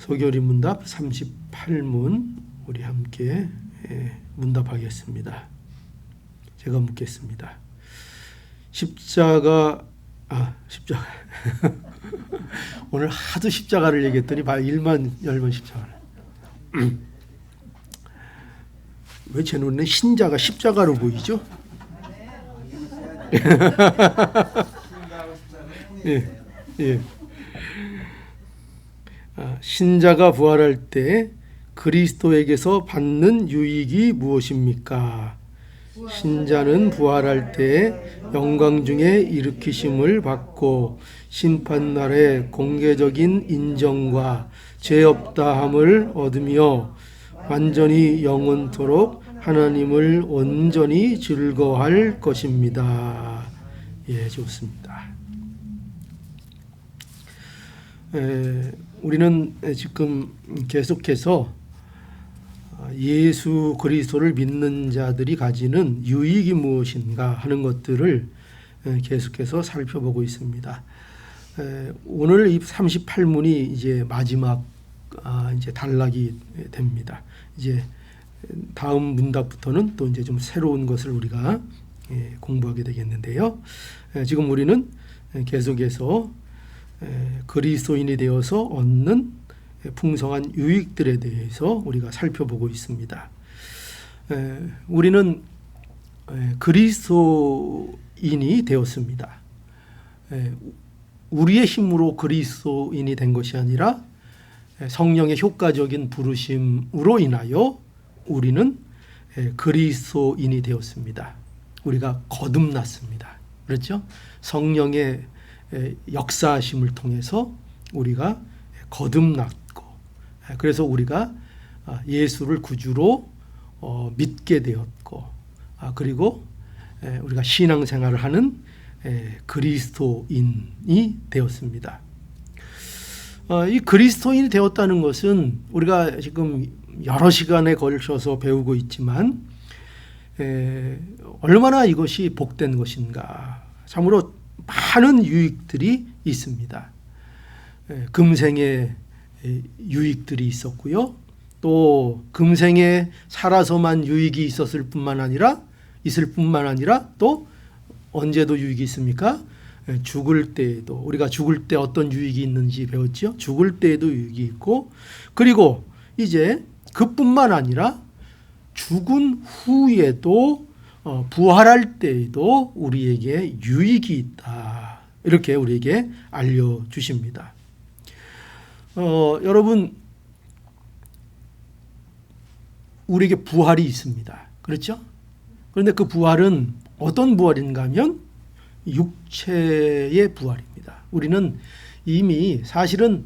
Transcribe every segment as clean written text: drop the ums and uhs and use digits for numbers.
소교리 문답 38문 우리 함께 문답하겠습니다. 제가 묻겠습니다. 십자가 오늘 하도 십자가를 얘기했더니 일만 열번 십자가를 왜 제 눈에 신자가 십자가로 보이죠? 예, 예. 신자가 부활할 때 그리스도에게서 받는 유익이 무엇입니까? 신자는 부활할 때 영광 중에 일으키심을 받고 심판날에 공개적인 인정과 죄 없다함을 얻으며 완전히 영원토록 하나님을 온전히 즐거워할 것입니다. 예, 좋습니다. 우리는 지금 계속해서 예수 그리스도를 믿는 자들이 가지는 유익이 무엇인가 하는 것들을 계속해서 살펴보고 있습니다. 오늘 이 38문이 이제 마지막 이제 단락이 됩니다. 이제 다음 문답부터는 또 이제 좀 새로운 것을 우리가 공부하게 되겠는데요. 지금 우리는 계속해서 그리스도인이 되어서 얻는 풍성한 유익들에 대해서 우리가 살펴보고 있습니다. 우리는 그리스도인이 되었습니다. 우리의 힘으로 그리스도인이 된 것이 아니라 성령의 효과적인 부르심으로 인하여 우리는 그리스도인이 되었습니다. 우리가 거듭났습니다. 그렇죠? 성령의 역사하심을 통해서 우리가 거듭났고, 그래서 우리가 예수를 구주로 믿게 되었고, 그리고 우리가 신앙생활을 하는 그리스도인이 되었습니다. 이 그리스도인이 되었다는 것은 우리가 지금 여러 시간에 걸쳐서 배우고 있지만 얼마나 이것이 복된 것인가. 참으로 많은 유익들이 있습니다. 금생의 유익들이 있었고요. 또 금생에 살아서만 유익이 있을 뿐만 아니라 또 언제도 유익이 있습니까? 죽을 때에도, 우리가 죽을 때 어떤 유익이 있는지 배웠죠. 죽을 때에도 유익이 있고, 그리고 이제 그뿐만 아니라 죽은 후에도 부활할 때에도 우리에게 유익이 있다. 이렇게 우리에게 알려주십니다. 여러분, 우리에게 부활이 있습니다. 그렇죠? 그런데 그 부활은 어떤 부활인가 하면 육체의 부활입니다. 우리는 이미 사실은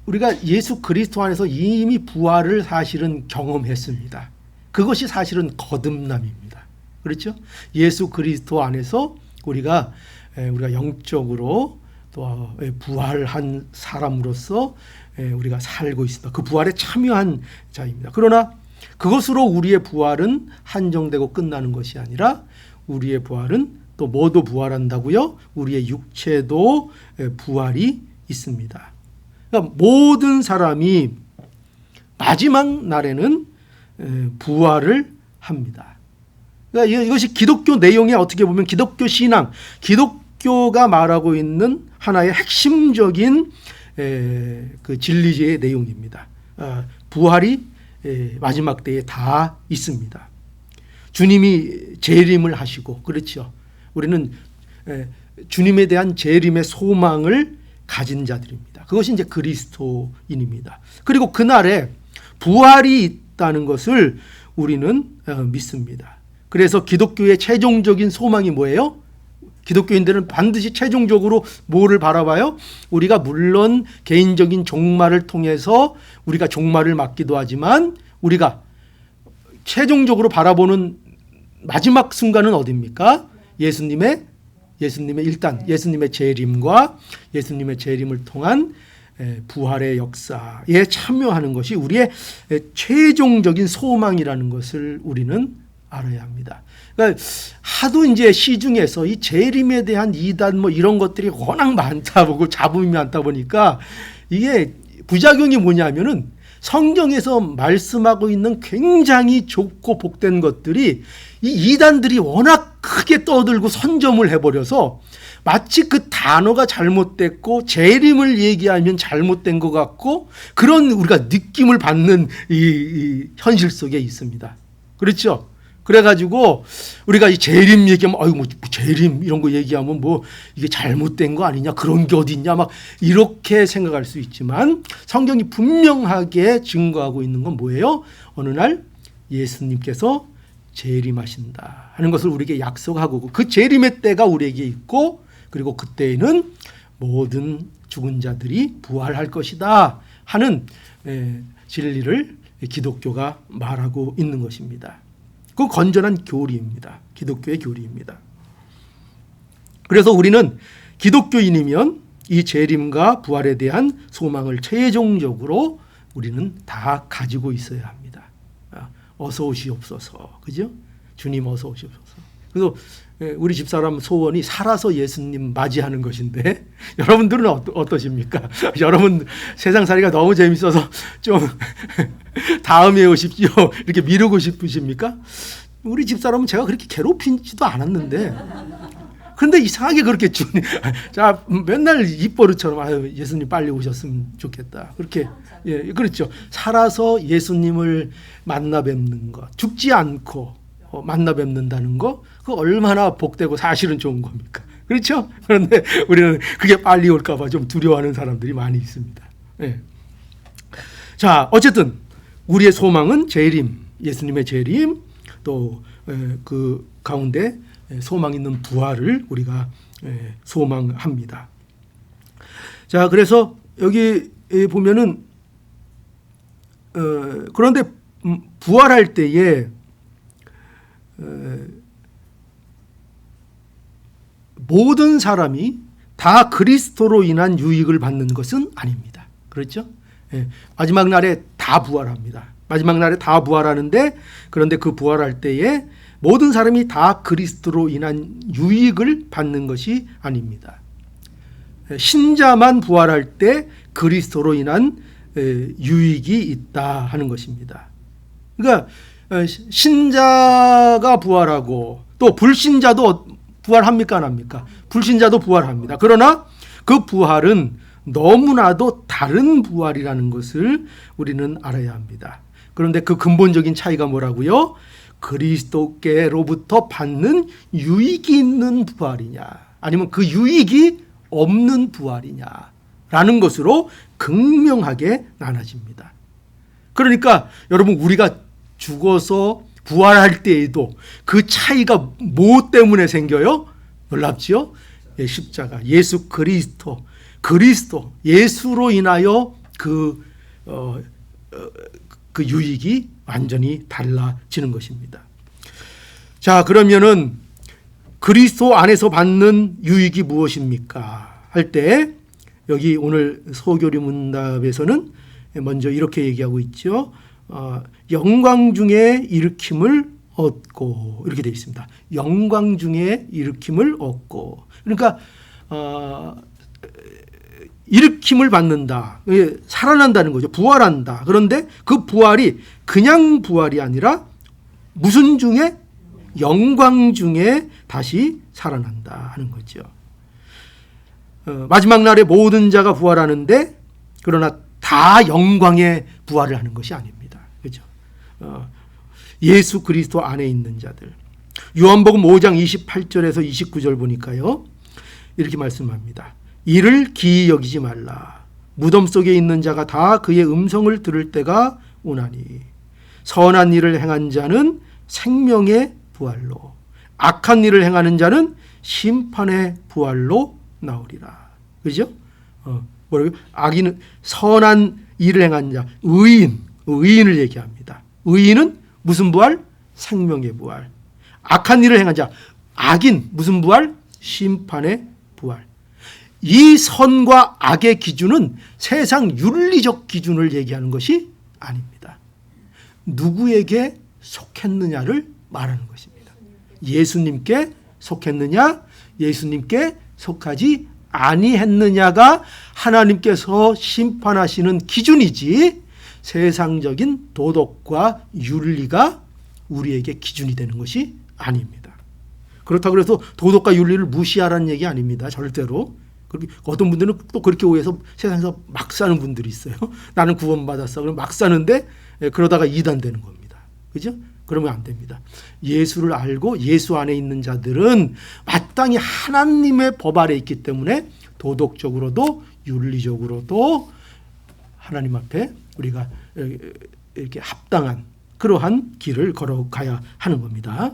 우리가 예수 그리스도 안에서 이미 부활을 사실은 경험했습니다. 그것이 사실은 거듭남입니다. 그렇죠? 예수 그리스도 안에서 우리가 영적으로 또 부활한 사람으로서 우리가 살고 있습니다. 그 부활에 참여한 자입니다. 그러나 그것으로 우리의 부활은 한정되고 끝나는 것이 아니라 우리의 부활은 또 뭐도 부활한다고요? 우리의 육체도 부활이 있습니다. 그러니까 모든 사람이 마지막 날에는 부활을 합니다. 그러니까 이것이 기독교 내용에 어떻게 보면 기독교 신앙, 기독교가 말하고 있는 하나의 핵심적인 그 진리제의 내용입니다. 부활이 마지막 때에 다 있습니다. 주님이 재림을 하시고, 그렇죠. 우리는 주님에 대한 재림의 소망을 가진 자들입니다. 그것이 이제 그리스도인입니다. 그리고 그날에 부활이 있다는 것을 우리는 믿습니다. 그래서 기독교의 최종적인 소망이 뭐예요? 기독교인들은 반드시 최종적으로 뭐를 바라봐요? 우리가 물론 개인적인 종말을 통해서 우리가 종말을 맞기도 하지만 우리가 최종적으로 바라보는 마지막 순간은 어디입니까? 예수님의 재림과 예수님의 재림을 통한 부활의 역사에 참여하는 것이 우리의 최종적인 소망이라는 것을 우리는 알아야 합니다. 그러니까 하도 이제 시중에서 이 재림에 대한 이단 이런 것들이 워낙 많다 보고 잡음이 많다 보니까 이게 부작용이 뭐냐면은 성경에서 말씀하고 있는 굉장히 좁고 복된 것들이 이 이단들이 워낙 크게 떠들고 선점을 해버려서 마치 그 단어가 잘못됐고 재림을 얘기하면 잘못된 것 같고 그런 우리가 느낌을 받는 이 현실 속에 있습니다. 그렇죠? 그래가지고 우리가 이 재림 얘기하면 아유 뭐 재림 이런 거 얘기하면 뭐 이게 잘못된 거 아니냐 그런 게 어디 있냐 막 이렇게 생각할 수 있지만 성경이 분명하게 증거하고 있는 건 뭐예요? 어느 날 예수님께서 재림하신다 하는 것을 우리에게 약속하고 그 재림의 때가 우리에게 있고 그리고 그때에는 모든 죽은 자들이 부활할 것이다 하는 진리를 기독교가 말하고 있는 것입니다. 그 건전한 교리입니다. 기독교의 교리입니다. 그래서 우리는 기독교인이면 이 재림과 부활에 대한 소망을 최종적으로 우리는 다 가지고 있어야 합니다. 어서 오시옵소서. 그죠? 주님 어서 오시옵소서. 그래서 우리 집사람 소원이 살아서 예수님 맞이하는 것인데 여러분들은 어떠십니까? 여러분 세상살이가 너무 재밌어서 좀 다음에 오십시오 이렇게 미루고 싶으십니까? 우리 집사람은 제가 그렇게 괴롭히지도 않았는데 그런데 이상하게 그렇게 자 맨날 입버릇처럼 아유 예수님 빨리 오셨으면 좋겠다 그렇게 그렇죠. 살아서 예수님을 만나 뵙는 것 죽지 않고 만나 뵙는다는 거 그거 얼마나 복되고 사실은 좋은 겁니까? 그렇죠? 그런데 우리는 그게 빨리 올까 봐 좀 두려워하는 사람들이 많이 있습니다. 네. 자, 어쨌든 우리의 소망은 재림, 예수님의 재림 또 그 가운데 소망 있는 부활을 우리가 소망합니다. 자, 그래서 여기 보면은 그런데 부활할 때에 모든 사람이 다 그리스도로 인한 유익을 받는 것은 아닙니다. 그렇죠? 마지막 날에 다 부활합니다. 마지막 날에 다 부활하는데 그런데 그 부활할 때에 모든 사람이 다 그리스도로 인한 유익을 받는 것이 아닙니다. 신자만 부활할 때 그리스도로 인한 유익이 있다 하는 것입니다. 그러니까 신자가 부활하고 또 불신자도 부활합니까 안 합니까? 불신자도 부활합니다. 그러나 그 부활은 너무나도 다른 부활이라는 것을 우리는 알아야 합니다. 그런데 그 근본적인 차이가 뭐라고요? 그리스도께로부터 받는 유익이 있는 부활이냐 아니면 그 유익이 없는 부활이냐라는 것으로 극명하게 나눠집니다. 그러니까 여러분 우리가 죽어서 부활할 때에도 그 차이가 뭐 때문에 생겨요? 놀랍지요? 십자가, 예수 그리스도, 예수로 인하여 그 유익이 완전히 달라지는 것입니다. 자, 그러면은 그리스도 안에서 받는 유익이 무엇입니까? 할 때 여기 오늘 소교리 문답에서는 먼저 이렇게 얘기하고 있죠. 영광 중에 일으킴을 얻고 이렇게 되어 있습니다. 영광 중에 일으킴을 얻고 그러니까 일으킴을 받는다. 살아난다는 거죠. 부활한다. 그런데 그 부활이 그냥 부활이 아니라 무슨 중에? 영광 중에 다시 살아난다 하는 거죠. 마지막 날에 모든 자가 부활하는데 그러나 다 영광의 부활을 하는 것이 아닙니다. 그렇죠? 예수 그리스도 안에 있는 자들. 요한복음 5장 28절에서 29절 보니까요. 이렇게 말씀합니다. 이를 기이 여기지 말라. 무덤 속에 있는 자가 다 그의 음성을 들을 때가 오나니 선한 일을 행한 자는 생명의 부활로 악한 일을 행하는 자는 심판의 부활로 나오리라. 그죠? 뭐라고요? 악인은 선한 일을 행한 자, 의인을 얘기합니다. 의인은 무슨 부활? 생명의 부활. 악한 일을 행한 자, 악인 무슨 부활? 심판의 부활. 이 선과 악의 기준은 세상 윤리적 기준을 얘기하는 것이 아닙니다. 누구에게 속했느냐를 말하는 것입니다. 예수님께 속했느냐, 예수님께 속하지 아니했느냐가 하나님께서 심판하시는 기준이지 세상적인 도덕과 윤리가 우리에게 기준이 되는 것이 아닙니다. 그렇다고 해서 도덕과 윤리를 무시하라는 얘기 아닙니다. 절대로. 어떤 분들은 또 그렇게 오해해서 세상에서 막 사는 분들이 있어요. 나는 구원받았어. 그럼 막 사는데 그러다가 이단되는 겁니다. 그죠? 그러면 안 됩니다. 예수를 알고 예수 안에 있는 자들은 마땅히 하나님의 법 아래 있기 때문에 도덕적으로도 윤리적으로도 하나님 앞에 우리가 이렇게 합당한 그러한 길을 걸어가야 하는 겁니다.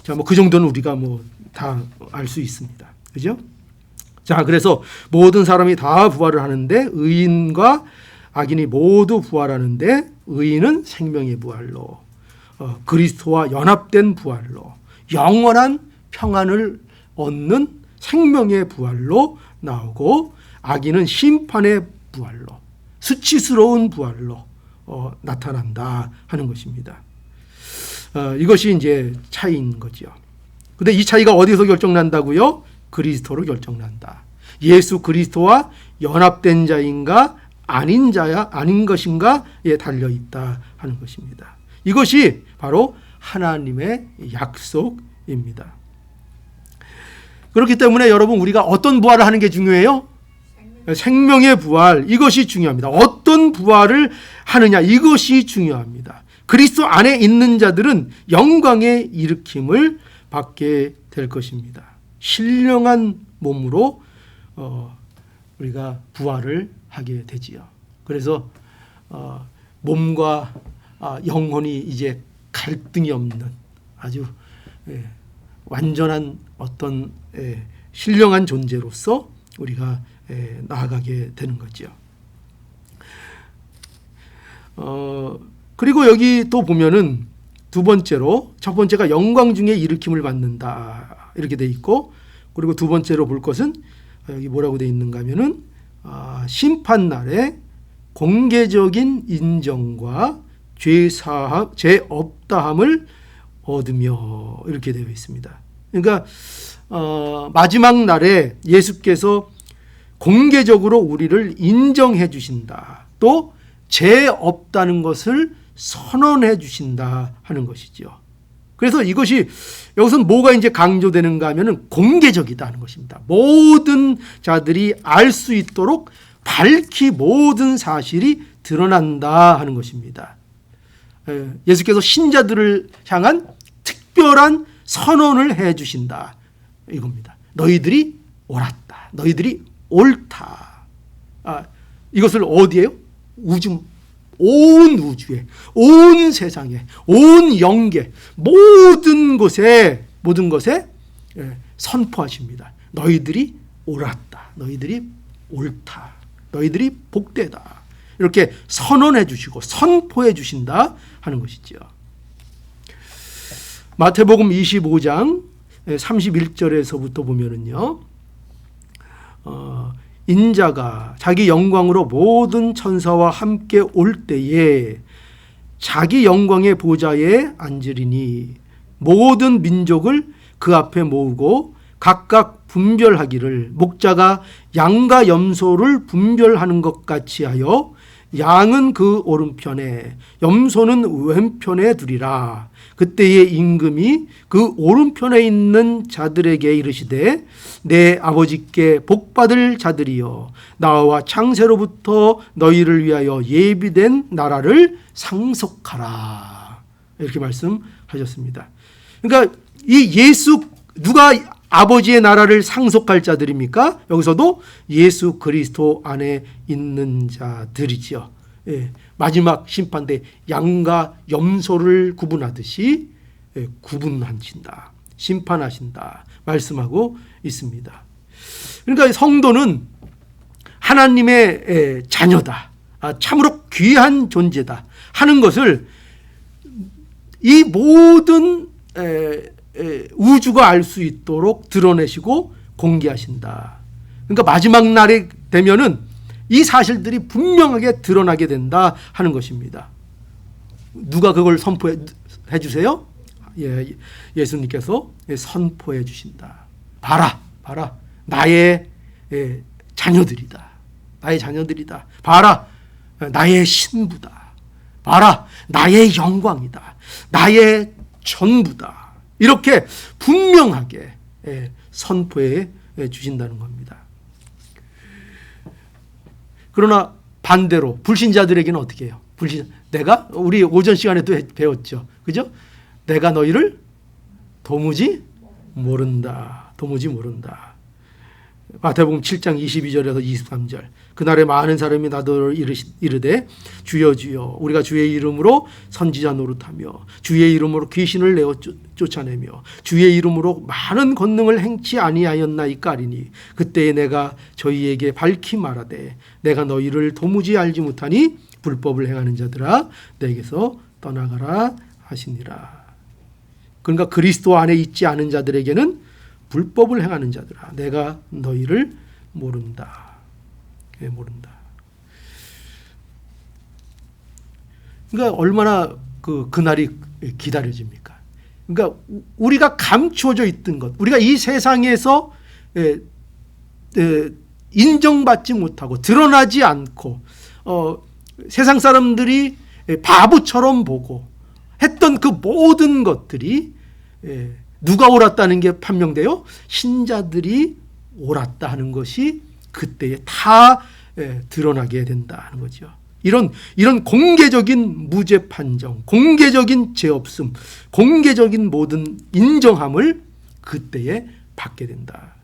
자, 뭐 그 정도는 우리가 뭐 다 알 수 있습니다. 그죠? 자, 그래서 모든 사람이 다 부활을 하는데 의인과 악인이 모두 부활하는데 의인은 생명의 부활로 그리스도와 연합된 부활로 영원한 평안을 얻는 생명의 부활로 나오고 악인은 심판의 부활로 수치스러운 부활로 나타난다 하는 것입니다. 이것이 이제 차이인 거죠. 근데 이 차이가 어디서 결정난다고요? 그리스도로 결정난다. 예수 그리스도와 연합된 자인가 아닌 것인가에 달려 있다 하는 것입니다. 이것이 바로 하나님의 약속입니다. 그렇기 때문에 여러분 우리가 어떤 부활을 하는 게 중요해요? 생명의 부활, 이것이 중요합니다. 어떤 부활을 하느냐, 이것이 중요합니다. 그리스도 안에 있는 자들은 영광의 일으킴을 받게 될 것입니다. 신령한 몸으로 우리가 부활을 하게 되지요. 그래서 몸과 영혼이 이제 갈등이 없는 아주 완전한 어떤 신령한 존재로서 우리가 나아가게 되는 거죠. 그리고 여기 또 보면은 두 번째로 첫 번째가 영광 중에 일으킴을 받는다 이렇게 돼 있고, 그리고 두 번째로 볼 것은 여기 뭐라고 돼 있는가 하면은 심판 날에 공개적인 인정과 죄 없다함을 얻으며 이렇게 되어 있습니다. 그러니까 마지막 날에 예수께서 공개적으로 우리를 인정해 주신다. 또 죄 없다는 것을 선언해 주신다 하는 것이죠. 그래서 이것이 여기서 뭐가 이제 강조되는가 하면은 공개적이다 하는 것입니다. 모든 자들이 알 수 있도록 밝히 모든 사실이 드러난다 하는 것입니다. 예수께서 신자들을 향한 특별한 선언을 해 주신다 이겁니다. 너희들이 옳았다. 너희들이 옳다. 이것을 어디에요? 온 우주에, 온 세상에, 온 영계, 모든 것에 선포하십니다. 너희들이 옳았다. 너희들이 옳다. 너희들이 복되다. 이렇게 선언해 주시고 선포해 주신다 하는 것이죠. 마태복음 25장 31절에서부터 보면은요, 인자가 자기 영광으로 모든 천사와 함께 올 때에 자기 영광의 보좌에 앉으리니 모든 민족을 그 앞에 모으고 각각 분별하기를 목자가 양과 염소를 분별하는 것 같이 하여 양은 그 오른편에 염소는 왼편에 두리라. 그때의 임금이 그 오른편에 있는 자들에게 이르시되 내 아버지께 복받을 자들이여 나와 창세로부터 너희를 위하여 예비된 나라를 상속하라. 이렇게 말씀하셨습니다. 그러니까 이 예수, 누가 아버지의 나라를 상속할 자들입니까? 여기서도 예수 그리스도 안에 있는 자들이죠. 마지막 심판 때 양과 염소를 구분하듯이 구분하신다, 심판하신다 말씀하고 있습니다. 그러니까 성도는 하나님의 자녀다, 참으로 귀한 존재다 하는 것을 이 모든 우주가 알 수 있도록 드러내시고 공개하신다. 그러니까 마지막 날이 되면은 이 사실들이 분명하게 드러나게 된다 하는 것입니다. 누가 그걸 선포해 주세요? 예수님께서 선포해 주신다. 봐라, 나의 자녀들이다. 나의 자녀들이다. 봐라, 나의 신부다. 봐라, 나의 영광이다. 나의 전부다. 이렇게 분명하게 선포해 주신다는 겁니다. 그러나 반대로 불신자들에게는 어떻게 해요? 내가 우리 오전 시간에도 배웠죠. 그죠? 내가 너희를 도무지 모른다. 도무지 모른다. 마태복음 7장 22절에서 23절. 그날에 많은 사람이 나더러 이르되 주여 주여 우리가 주의 이름으로 선지자 노릇하며 주의 이름으로 귀신을 내어 쫓아내며 주의 이름으로 많은 권능을 행치 아니하였나이까 하리니 그때에 내가 저희에게 밝히 말하되 내가 너희를 도무지 알지 못하니 불법을 행하는 자들아 내게서 떠나가라 하시니라. 그러니까 그리스도 안에 있지 않은 자들에게는 불법을 행하는 자들아 내가 너희를 모른다. 모른다. 그러니까 얼마나 그날이 기다려집니까? 그러니까 우리가 감추어져 있던 것, 우리가 이 세상에서 인정받지 못하고 드러나지 않고 세상 사람들이 바보처럼 보고 했던 그 모든 것들이 누가 옳았다는 게 판명돼요? 신자들이 옳았다 하는 것이 그때에 다 드러나게 된다는 거죠. 이런 공개적인 무죄 판정, 공개적인 죄 없음, 공개적인 모든 인정함을 그때에 받게 된다.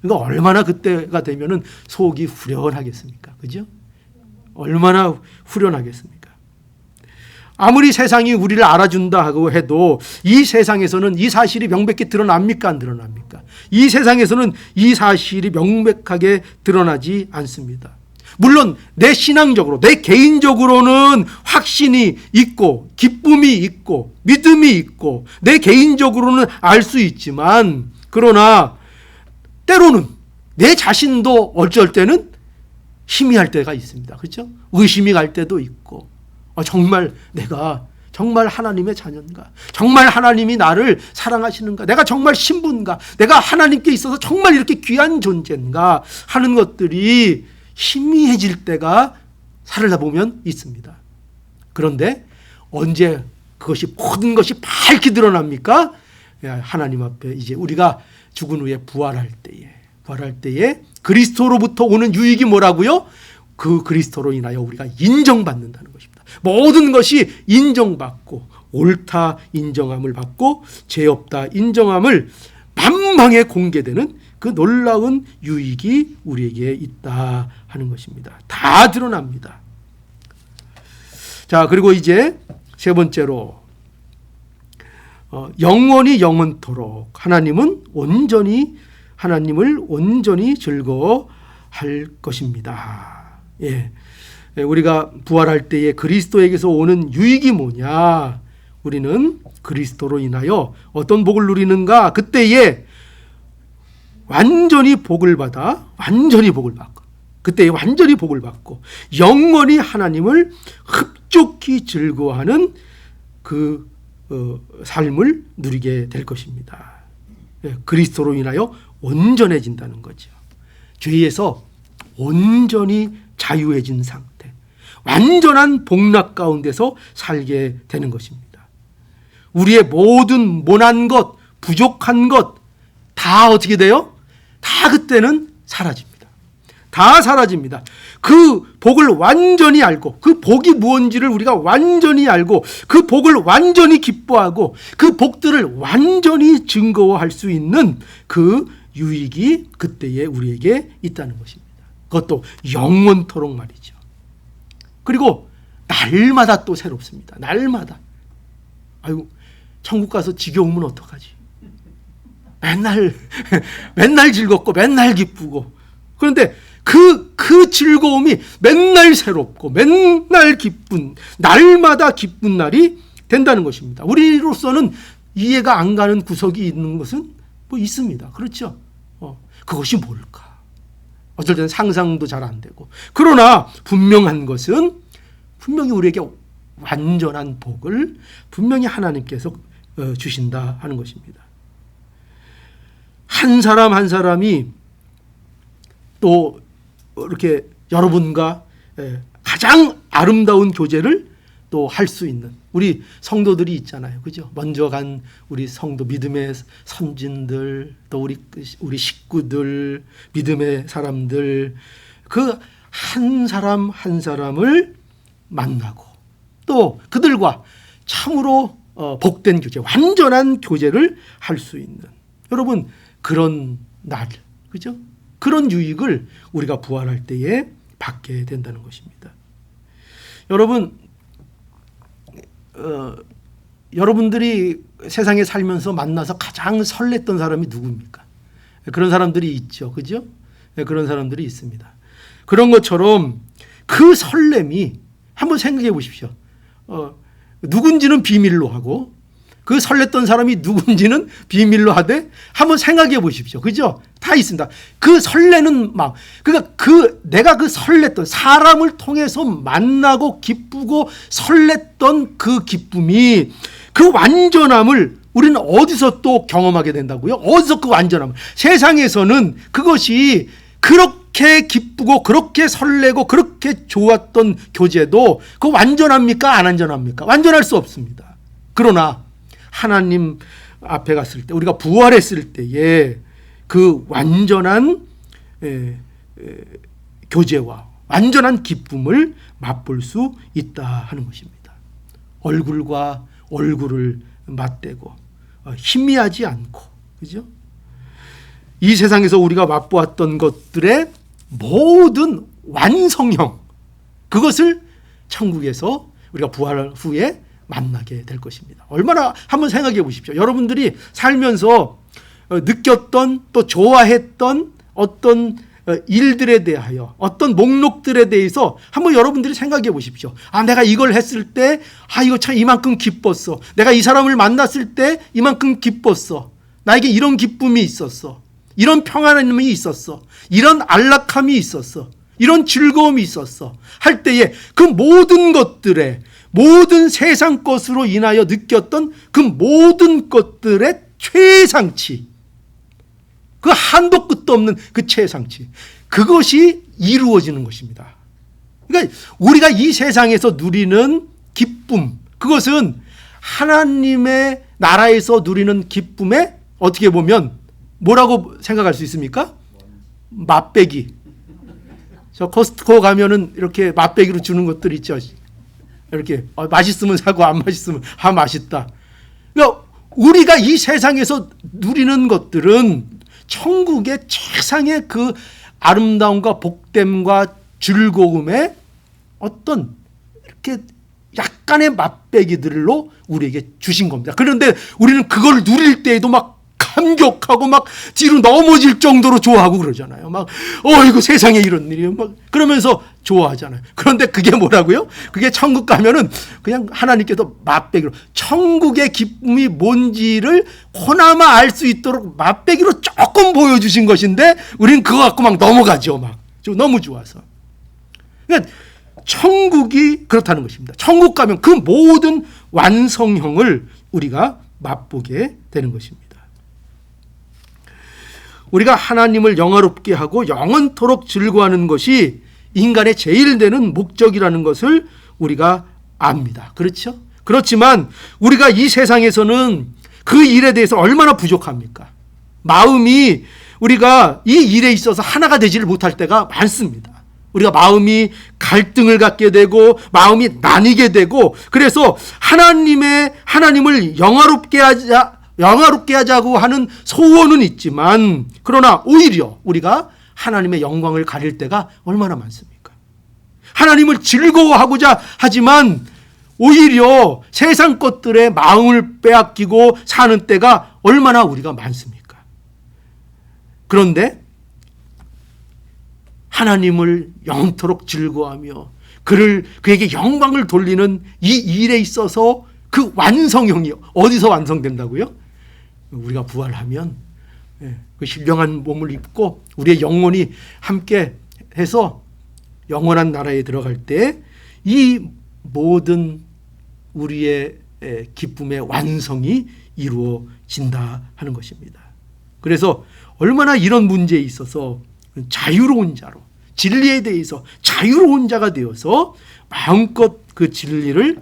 그러니까 얼마나 그때가 되면은 속이 후련하겠습니까? 그죠? 얼마나 후련하겠습니까? 아무리 세상이 우리를 알아준다 하고 해도 이 세상에서는 이 사실이 명백히 드러납니까? 안 드러납니까? 이 세상에서는 이 사실이 명백하게 드러나지 않습니다. 물론 내 신앙적으로, 내 개인적으로는 확신이 있고 기쁨이 있고 믿음이 있고 내 개인적으로는 알 수 있지만 그러나 때로는 내 자신도 어쩔 때는 희미할 때가 있습니다. 그렇죠? 의심이 갈 때도 있고 정말 내가 정말 하나님의 자녀인가? 정말 하나님이 나를 사랑하시는가? 내가 정말 신부인가? 내가 하나님께 있어서 정말 이렇게 귀한 존재인가? 하는 것들이 희미해질 때가 살다 보면 있습니다. 그런데 언제 그것이 모든 것이 밝게 드러납니까? 하나님 앞에 이제 우리가 죽은 후에 부활할 때에 그리스도로부터 오는 유익이 뭐라고요? 그 그리스도로 인하여 우리가 인정받는다는 것입니다. 모든 것이 인정받고 옳다 인정함을 받고 죄 없다 인정함을 만방에 공개되는 그 놀라운 유익이 우리에게 있다 하는 것입니다. 다 드러납니다. 자, 그리고 이제 세 번째로 영원히 영원토록 하나님을 온전히 즐거워할 것입니다. 예. 우리가 부활할 때에 그리스도에게서 오는 유익이 뭐냐? 우리는 그리스도로 인하여 어떤 복을 누리는가? 그때에 완전히 복을 받고 그때에 완전히 복을 받고 영원히 하나님을 흡족히 즐거워하는 그 삶을 누리게 될 것입니다. 그리스도로 인하여 온전해진다는 거죠. 죄에서 온전히 자유해진 상태, 완전한 복락 가운데서 살게 되는 것입니다. 우리의 모든 모난 것, 부족한 것 다 어떻게 돼요? 다 그때는 사라집니다. 다 사라집니다. 그 복을 완전히 알고 그 복이 무엇인지를 우리가 완전히 알고 그 복을 완전히 기뻐하고 그 복들을 완전히 증거할 수 있는 그 유익이 그때에 우리에게 있다는 것입니다. 그것도 영원토록 말이죠. 그리고 날마다 또 새롭습니다. 날마다. 아유, 천국 가서 지겨우면 어떡하지? 맨날 즐겁고 맨날 기쁘고. 그런데 그 즐거움이 맨날 새롭고 맨날 기쁜, 날마다 기쁜 날이 된다는 것입니다. 우리로서는 이해가 안 가는 구석이 있는 것은 뭐 있습니다. 그렇죠? 그것이 뭘까? 어쩔 때는 상상도 잘 안 되고. 그러나 분명한 것은 분명히 우리에게 완전한 복을 분명히 하나님께서 주신다 하는 것입니다. 한 사람 한 사람이 또 이렇게 여러분과 가장 아름다운 교제를 또 할 수 있는 우리 성도들이 있잖아요. 그죠? 먼저 간 우리 성도, 믿음의 선진들, 또 우리 식구들, 믿음의 사람들, 그 한 사람 한 사람을 만나고 또 그들과 참으로 복된 교제, 완전한 교제를 할 수 있는, 여러분, 그런 날, 그죠? 그런 유익을 우리가 부활할 때에 받게 된다는 것입니다. 여러분, 여러분들이 세상에 살면서 만나서 가장 설렜던 사람이 누굽니까? 그런 사람들이 있죠. 그죠? 그런 사람들이 있습니다. 그런 것처럼 그 설렘이 한번 생각해 보십시오. 누군지는 비밀로 하고 그 설렜던 사람이 누군지는 비밀로 하되 한번 생각해 보십시오. 그죠? 다 있습니다. 그 설레는 마음. 그러니까 내가 그 설렜던 사람을 통해서 만나고 기쁘고 설렜던 그 기쁨이, 그 완전함을 우리는 어디서 또 경험하게 된다고요? 어디서 그 완전함을? 세상에서는 그것이 그렇게 기쁘고 그렇게 설레고 그렇게 좋았던 교제도 그 완전합니까? 안 완전합니까? 완전할 수 없습니다. 그러나 하나님 앞에 갔을 때, 우리가 부활했을 때에 그 완전한 교제와 완전한 기쁨을 맛볼 수 있다 하는 것입니다. 얼굴과 얼굴을 맞대고 희미하지 않고, 그죠? 이 세상에서 우리가 맛보았던 것들의 모든 완성형, 그것을 천국에서 우리가 부활 후에 만나게 될 것입니다. 얼마나, 한번 생각해 보십시오. 여러분들이 살면서 느꼈던, 또 좋아했던 어떤 일들에 대하여, 어떤 목록들에 대해서 한번 여러분들이 생각해 보십시오. 내가 이걸 했을 때 이거 참 이만큼 기뻤어. 내가 이 사람을 만났을 때 이만큼 기뻤어. 나에게 이런 기쁨이 있었어. 이런 평안함이 있었어. 이런 안락함이 있었어. 이런 즐거움이 있었어. 할 때에 그 모든 것들에, 모든 세상 것으로 인하여 느꼈던 그 모든 것들의 최상치, 그 한도 끝도 없는 그 최상치, 그것이 이루어지는 것입니다. 그러니까 우리가 이 세상에서 누리는 기쁨, 그것은 하나님의 나라에서 누리는 기쁨에 어떻게 보면 뭐라고 생각할 수 있습니까? 맛배기. 저 코스트코 가면은 이렇게 맛배기로 주는 것들 있죠. 이렇게 맛있으면 사고 안 맛있으면 맛있다. 그러니까 우리가 이 세상에서 누리는 것들은 천국의 최상의 그 아름다움과 복됨과 즐거움의 어떤 이렇게 약간의 맛배기들로 우리에게 주신 겁니다. 그런데 우리는 그걸 누릴 때에도 막 감격하고 막 뒤로 넘어질 정도로 좋아하고 그러잖아요. 막 이거 세상에 이런 일이에요. 막 그러면서 좋아하잖아요. 그런데 그게 뭐라고요? 그게 천국 가면은 그냥 하나님께서 맛배기로, 천국의 기쁨이 뭔지를 그나마 알 수 있도록 맛배기로 조금 보여주신 것인데 우리는 그거 갖고 막 넘어가죠. 막 너무 좋아서. 그러니까 천국이 그렇다는 것입니다. 천국 가면 그 모든 완성형을 우리가 맛보게 되는 것입니다. 우리가 하나님을 영화롭게 하고 영원토록 즐거워하는 것이 인간의 제일 되는 목적이라는 것을 우리가 압니다. 그렇죠? 그렇지만 우리가 이 세상에서는 그 일에 대해서 얼마나 부족합니까? 마음이, 우리가 이 일에 있어서 하나가 되지를 못할 때가 많습니다. 우리가 마음이 갈등을 갖게 되고 마음이 나뉘게 되고, 그래서 하나님을 영화롭게 하자고 하는 소원은 있지만, 그러나 오히려 우리가 하나님의 영광을 가릴 때가 얼마나 많습니까? 하나님을 즐거워하고자 하지만 오히려 세상 것들에 마음을 빼앗기고 사는 때가 얼마나 우리가 많습니까? 그런데 하나님을 영토록 즐거워하며 그에게 영광을 돌리는 이 일에 있어서 그 완성형이 어디서 완성된다고요? 우리가 부활하면 그 신령한 몸을 입고 우리의 영혼이 함께 해서 영원한 나라에 들어갈 때 이 모든 우리의 기쁨의 완성이 이루어진다 하는 것입니다. 그래서 얼마나 이런 문제에 있어서 자유로운 자로, 진리에 대해서 자유로운 자가 되어서 마음껏 그 진리를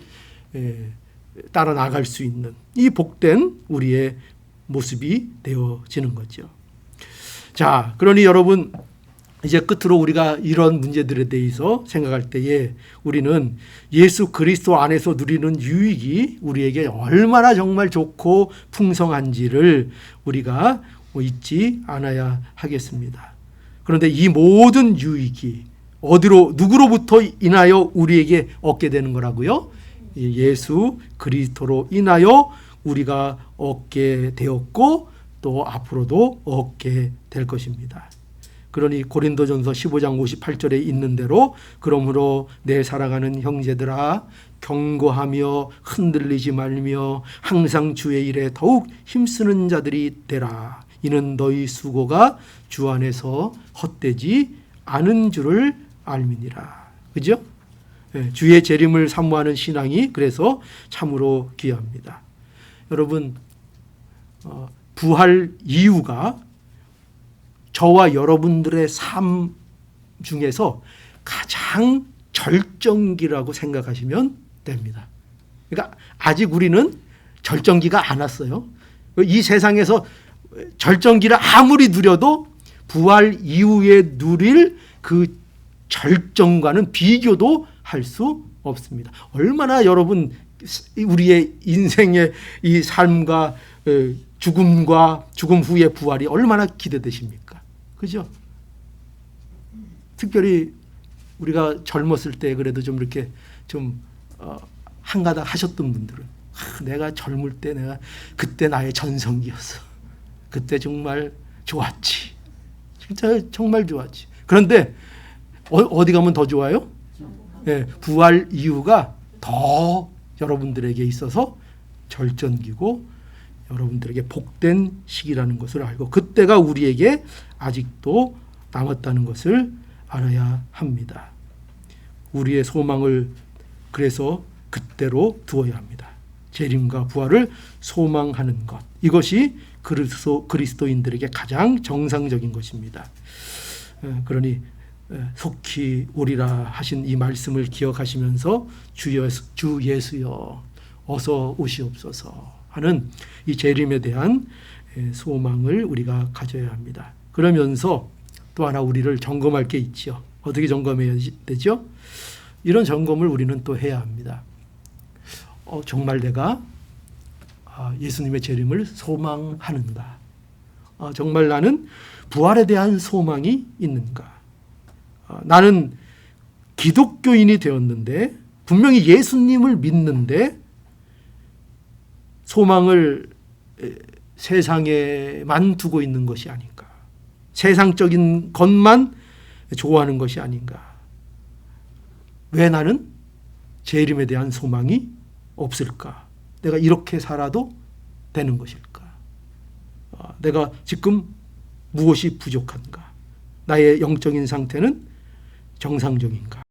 따라 나갈 수 있는 이 복된 우리의 모습이 되어지는 거죠. 자, 그러니 여러분, 이제 끝으로 우리가 이런 문제들에 대해서 생각할 때에 우리는 예수 그리스도 안에서 누리는 유익이 우리에게 얼마나 정말 좋고 풍성한지를 우리가 잊지 않아야 하겠습니다. 그런데 이 모든 유익이 누구로부터 인하여 우리에게 얻게 되는 거라고요? 예수 그리스도로 인하여 우리가 얻게 되었고 또 앞으로도 얻게 될 것입니다. 그러니 고린도전서 15장 58절에 있는 대로 그러므로 내 사랑하는 형제들아 경고하며 흔들리지 말며 항상 주의 일에 더욱 힘쓰는 자들이 되라. 이는 너희 수고가 주 안에서 헛되지 않은 줄을 알미니라. 그죠? 주의 재림을 사모하는 신앙이 그래서 참으로 귀합니다. 여러분, 부활 이유가 저와 여러분들의 삶 중에서 가장 절정기라고 생각하시면 됩니다. 그러니까 아직 우리는 절정기가 안 왔어요. 이 세상에서 절정기를 아무리 누려도 부활 이후에 누릴 그 절정과는 비교도 할 수 없습니다. 얼마나 여러분 우리의 인생의 이 삶과 죽음과 죽음 후의 부활이 얼마나 기대되십니까? 그죠? 특별히 우리가 젊었을 때 그래도 좀 이렇게 좀 한가닥 하셨던 분들은 내가 젊을 때 내가 그때 나의 전성기였어. 그때 정말 좋았지. 진짜 정말 좋았지. 그런데 어디 가면 더 좋아요? 부활 이후가 더 여러분들에게 있어서 절정기고 여러분들에게 복된 시기라는 것을 알고 그때가 우리에게 아직도 남았다는 것을 알아야 합니다. 우리의 소망을 그래서 그때로 두어야 합니다. 재림과 부활을 소망하는 것. 이것이 그리스도인들에게 가장 정상적인 것입니다. 그러니 속히 오리라 하신 이 말씀을 기억하시면서 주 예수여 어서 오시옵소서 하는 이 재림에 대한 소망을 우리가 가져야 합니다. 그러면서 또 하나 우리를 점검할 게 있죠. 어떻게 점검해야 되죠? 이런 점검을 우리는 또 해야 합니다. 정말 내가 예수님의 재림을 소망하는가? 정말 나는 부활에 대한 소망이 있는가? 나는 기독교인이 되었는데 분명히 예수님을 믿는데 소망을 세상에만 두고 있는 것이 아닌가? 세상적인 것만 좋아하는 것이 아닌가? 왜 나는 재림에 대한 소망이 없을까? 내가 이렇게 살아도 되는 것일까? 내가 지금 무엇이 부족한가? 나의 영적인 상태는 정상적인가?